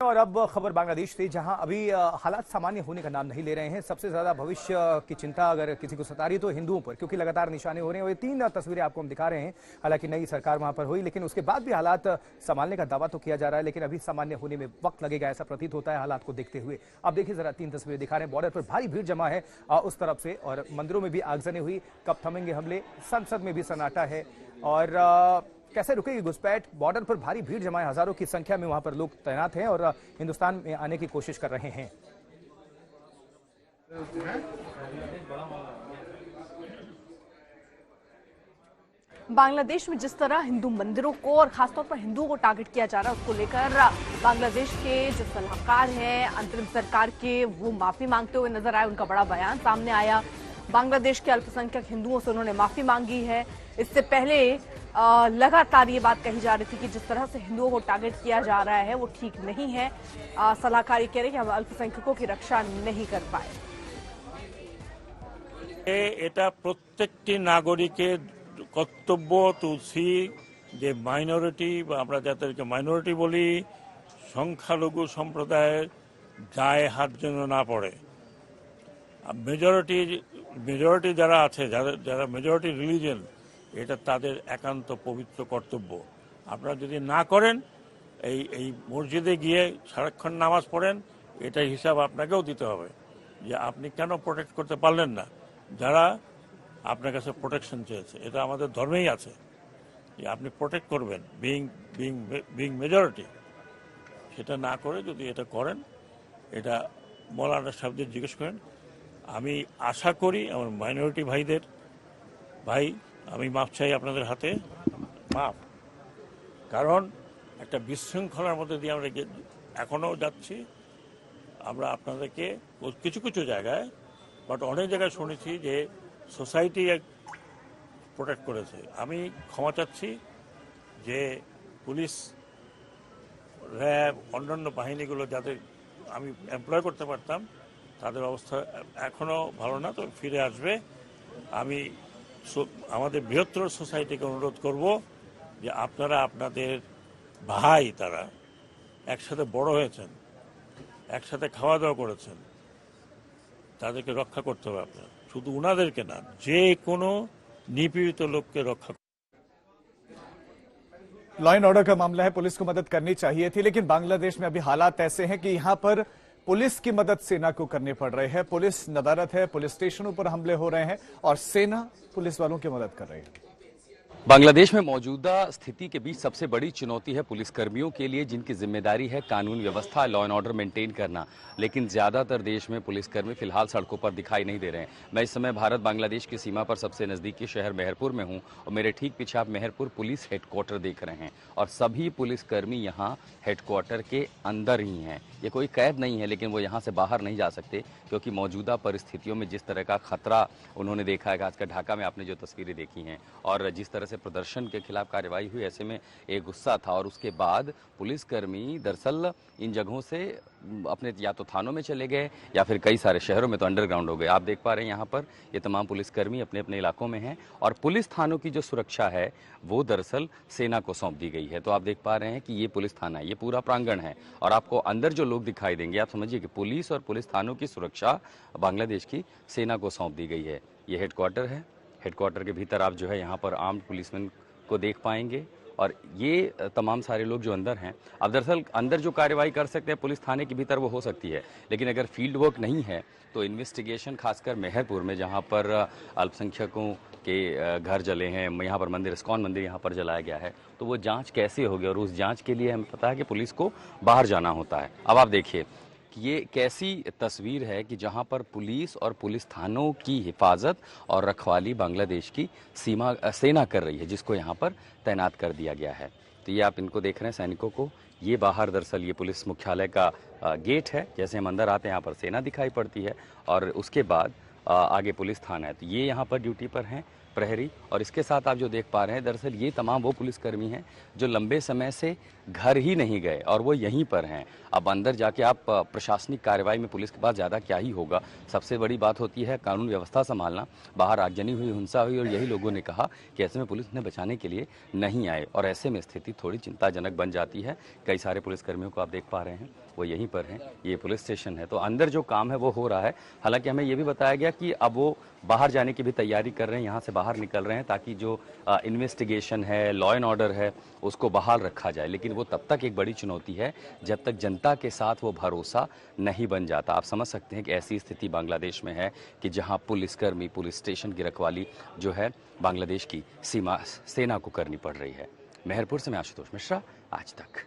और अब खबर बांग्लादेश से, जहां अभी हालात सामान्य होने का नाम नहीं ले रहे हैं। सबसे ज्यादा भविष्य की चिंता अगर किसी को सता रही है तो हिंदुओं पर, क्योंकि लगातार निशाने हो रहे हैं। और ये 3 तस्वीरें आपको हम दिखा रहे हैं। हालांकि नई सरकार वहां पर हुई, लेकिन उसके बाद भी हालात संभालने का दावा तो किया जा रहा है, लेकिन अभी सामान्य होने में वक्त लगेगा, ऐसा प्रतीत होता है हालात को देखते हुए। अब देखिए जरा 3 तस्वीरें दिखा रहे हैं। बॉर्डर पर भारी भीड़ जमा है उस तरफ से, और मंदिरों में भी आगजनी हुई। कब थमेंगे हमले, संसद में भी सन्नाटा है। और कैसे रुकेगी घुसपैठ? बॉर्डर पर भारी भीड़ जमा है, हजारों की संख्या में वहां पर लोग तैनात हैं और हिंदुस्तान में आने की कोशिश कर रहे हैं। बांग्लादेश में जिस तरह हिंदू मंदिरों को और खासतौर पर हिंदुओं को टारगेट किया जा रहा है, उसको लेकर बांग्लादेश के जो सलाहकार हैं अंतरिम सरकार के, वो माफी मांगते हुए नजर आए। उनका बड़ा बयान सामने आया। बांग्लादेश के अल्पसंख्यक हिंदुओं से उन्होंने माफी मांगी है। इससे पहले लगातार ये बात कही जा रही थी कि जिस तरह से हिंदुओं को टारगेट किया जा रहा है वो ठीक नहीं है। सलाहकार ये कह रहे हैं कि हम अल्पसंख्यकों की रक्षा नहीं कर पाए। এটা প্রত্যেকটি নাগরিকের কর্তব্য তুলসী যে মাইনরিটি বা আমরা যাদেরকে মাইনরিটি বলি, সংখ্যালঘু সম্প্রদায়ের গায়ে হাত যেন না পড়ে। মেজরিটি যারা আছে, যারা মেজরিটি রিলিজিয়ন, এটা তাদের একান্ত পবিত্র কর্তব্য। আপনারা যদি না করেন, এই মসজিদে গিয়ে সারাক্ষণ নামাজ পড়েন, এটার হিসাব আপনাকেও দিতে হবে যে আপনি কেন প্রোটেক্ট করতে পারলেন না যারা আপনার কাছে প্রোটেকশন চেয়েছে। এটা আমাদের ধর্মেই আছে যে আপনি প্রোটেক্ট করবেন বিং মেজরিটি। সেটা না করে যদি এটা করেন, এটা মৌলানা সাহেবদের জিজ্ঞেস করেন। আমি আশা করি আমার মাইনরিটি ভাইদের, আমি মাপ চাই আপনাদের হাতে, মাপ। কারণ একটা বিশৃঙ্খলার মধ্যে দিয়ে আমরা এখনও যাচ্ছি। আমরা আপনাদেরকে কিছু কিছু জায়গায়, বাট অনেক জায়গায় শুনেছি যে সোসাইটি প্রোটেক্ট করেছে। আমি ক্ষমা চাচ্ছি যে পুলিশ, র্যাব, অন্যান্য বাহিনীগুলো যাদের আমি এমপ্লয় করতে পারতাম, তাদের অবস্থা এখনও ভালো না, তো ফিরে আসবে। আমি আমাদের বৃহত্তর সোসাইটিকে অনুরোধ করব যে আপনারা আপনাদের ভাই, তারা একসাথে বড় হয়েছেন, একসাথে খাওয়া দাওয়া করেছেন, তাদেরকে রক্ষা করতে হবে। আপনার শুধু উনাদেরকে না, যে কোনো নিপীড়িত লোককে রক্ষা। लॉ एंड ऑर्डर का मामला है, पुलिस को मदद करनी चाहिए थी, लेकिन बांग्लादेश में अभी हालात ऐसे हैं कि यहां पर पुलिस की मदद सेना को करनी पड़ रही है। पुलिस नदारत है, पुलिस स्टेशनों पर हमले हो रहे हैं और सेना पुलिस वालों की मदद कर रही है। बांग्लादेश में मौजूदा स्थिति के बीच सबसे बड़ी चुनौती है पुलिसकर्मियों के लिए, जिनकी जिम्मेदारी है कानून व्यवस्था, लॉ एंड ऑर्डर मेंटेन करना। लेकिन ज्यादातर देश में पुलिसकर्मी फिलहाल सड़कों पर दिखाई नहीं दे रहे हैं। मैं इस समय भारत बांग्लादेश की सीमा पर सबसे नजदीकी शहर मेहरपुर में हूं और मेरे ठीक पीछे आप मेहरपुर पुलिस हेडक्वार्टर देख रहे हैं। और सभी पुलिसकर्मी यहाँ हेडक्वार्टर के अंदर ही हैं। ये कोई कैद नहीं है, लेकिन वो यहाँ से बाहर नहीं जा सकते, क्योंकि मौजूदा परिस्थितियों में जिस तरह का खतरा उन्होंने देखा है, खासकर ढाका में आपने जो तस्वीरें देखी हैं, और जिस तरह से प्रदर्शन के खिलाफ कार्रवाई हुई, ऐसे में एक गुस्सा था। और उसके बाद पुलिसकर्मी दरअसल इन जगहों से अपने या तो थानों में चले गए या फिर कई सारे शहरों में तो अंडरग्राउंड हो गए। आप देख पा रहे हैं यहाँ पर ये तमाम पुलिसकर्मी अपने अपने इलाकों में हैं और पुलिस थानों की जो सुरक्षा है वो दरअसल सेना को सौंप दी गई है। तो आप देख पा रहे हैं कि ये पुलिस थाना है, ये पूरा प्रांगण है और आपको अंदर जो लोग दिखाई देंगे, आप समझिए कि पुलिस और पुलिस थानों की सुरक्षा बांग्लादेश की सेना को सौंप दी गई है। ये हेडक्वार्टर है। हेडक्वार्टर के भीतर आप जो है यहाँ पर आर्म्ड पुलिसमैन को देख पाएंगे और ये तमाम सारे लोग जो अंदर हैं, अब दरअसल अंदर जो कार्रवाई कर सकते हैं पुलिस थाने के भीतर वो हो सकती है, लेकिन अगर फील्ड वर्क नहीं है तो इन्वेस्टिगेशन, खासकर मेहरपुर में जहाँ पर अल्पसंख्यकों के घर जले हैं, यहाँ पर मंदिर, इस्कॉन मंदिर यहाँ पर जलाया गया है, तो वो जांच कैसे होगी और उस जांच के लिए हमें पता है कि पुलिस को बाहर जाना होता है। अब आप देखिए कि ये कैसी तस्वीर है कि जहां पर पुलिस और पुलिस थानों की हिफाजत और रखवाली बांग्लादेश की सेना कर रही है, जिसको यहां पर तैनात कर दिया गया है। तो ये आप इनको देख रहे हैं, सैनिकों को। ये बाहर दरअसल ये पुलिस मुख्यालय का गेट है। जैसे हम अंदर आते हैं यहाँ पर सेना दिखाई पड़ती है और उसके बाद आगे पुलिस थाना है। तो ये यहाँ पर ड्यूटी पर हैं प्रहरी, और इसके साथ आप जो देख पा रहे हैं दरअसल ये तमाम वो पुलिसकर्मी हैं जो लंबे समय से घर ही नहीं गए और वो यहीं पर हैं। अब अंदर जाके आप प्रशासनिक कार्रवाई में पुलिस के पास ज़्यादा क्या ही होगा। सबसे बड़ी बात होती है कानून व्यवस्था संभालना। बाहर आगजनी हुई, हिंसा हुई और यही लोगों ने कहा कि ऐसे में पुलिस ने बचाने के लिए नहीं आए और ऐसे में स्थिति थोड़ी चिंताजनक बन जाती है। कई सारे पुलिसकर्मियों को आप देख पा रहे हैं वो यहीं पर हैं। ये पुलिस स्टेशन है तो अंदर जो काम है वो हो रहा है। हालांकि हमें ये भी बताया गया कि अब वो बाहर जाने की भी तैयारी कर रहे हैं, यहाँ से बाहर निकल रहे हैं ताकि जो इन्वेस्टिगेशन है, लॉ एंड ऑर्डर है, उसको बहाल रखा जाए। लेकिन वो तब तक एक बड़ी चुनौती है जब तक जनता के साथ वो भरोसा नहीं बन जाता। आप समझ सकते हैं कि ऐसी स्थिति बांग्लादेश में है कि जहाँ पुलिसकर्मी, पुलिस स्टेशन की रखवाली जो है बांग्लादेश की सीमा सेना को करनी पड़ रही है। मेहरपुर से मैं आशुतोष मिश्रा, आज तक।